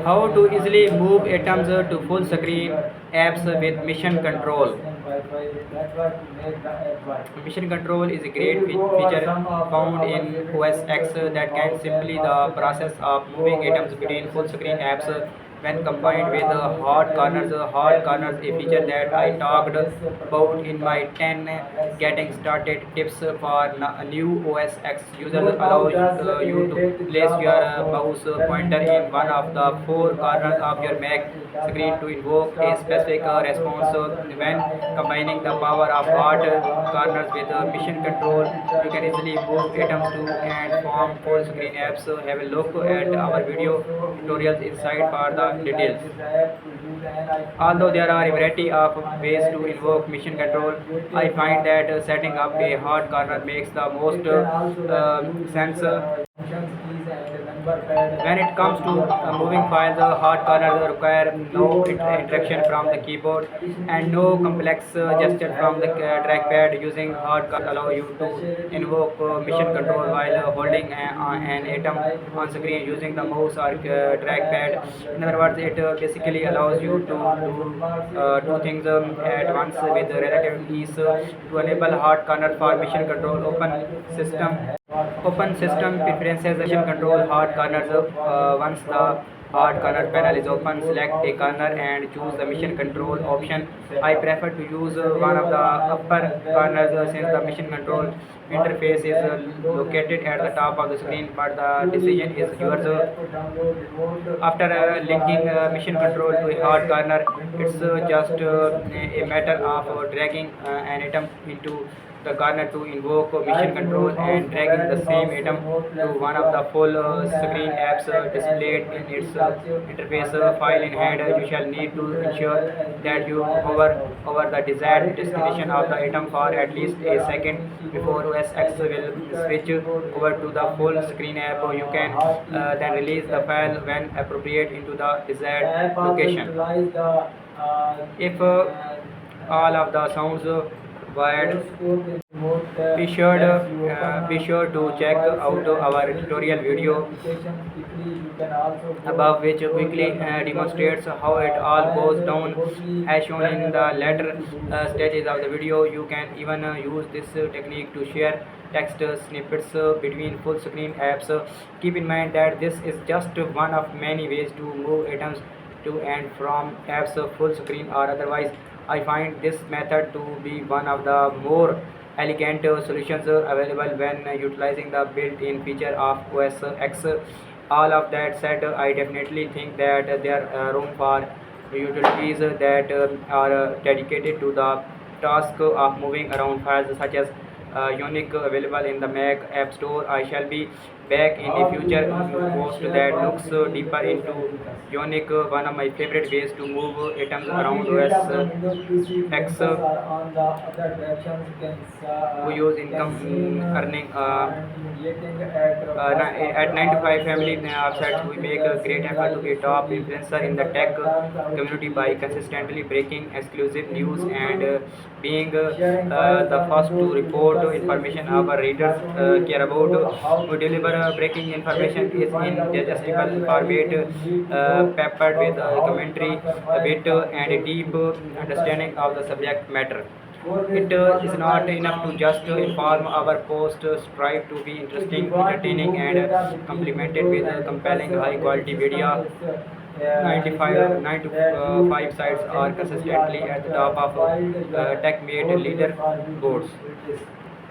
How to easily move items to full screen apps with mission control. Mission control is a great feature found in OS X that can simply the process of moving items between full screen apps when combined with hot corners. Hot corners, a feature that I talked about in my 10 getting started tips for new OS X users. Allows you to place your mouse pointer in one of the four corners of your Mac screen to invoke a specific response. When combining the power of hot corners with mission control, you can easily move items to and from full screen apps. Have a look at our video tutorials inside for the details. Although there are a variety of ways to invoke mission control, I find that setting up a hot corner makes the most sense. When it comes to moving files, hard corners require no interaction from the keyboard and no complex gesture from the trackpad. Using hard corners allow you to invoke mission control while holding an item on screen using the mouse or trackpad. In other words, it basically allows you to do two things at once with relative ease. To enable hard corner for mission control, open system preferences mission control hard corners. Once the hard corner panel is open, select a corner and choose the mission control option. I prefer to use one of the upper corners since the mission control interface is located at the top of the screen, but the decision is yours. After linking mission control to a hard corner, it's just a matter of dragging an item into the corner to invoke mission control and dragging the same item to one of the full screen apps displayed in its interface. File in hand, you shall need to ensure that you hover over the desired destination of the item for at least a second before OS X will switch over to the full screen app. You can then release the file when appropriate into the desired location. If all of the sounds wired, be sure to check out our tutorial video above, which quickly demonstrates how it all goes down. As shown in the latter stages of the video, you can even use this technique to share text snippets between full screen apps. Keep in mind that this is just one of many ways to move items to and from apps full screen or otherwise. I find this method to be one of the more elegant solutions available when utilizing the built-in feature of OS X. All of that said, I definitely think that there are room for utilities that are dedicated to the task of moving around files, such as Unique available in the Mac App Store. I shall be back in the future post that looks deeper into Unique, one of my favorite ways to move items around OS X. We use income earning at 9 to 5 family websites. We make a great effort to be top influencer in the tech community by consistently breaking exclusive news and being the first to report information our readers care about. We deliver breaking information is in digestible format, peppered with commentary, wit, and a deep understanding of the subject matter. It is not enough to just inform. Our posts strive to be interesting, entertaining, and complemented with compelling, high-quality video. 9 to 5 sites are consistently at the top of TechMate leaderboards.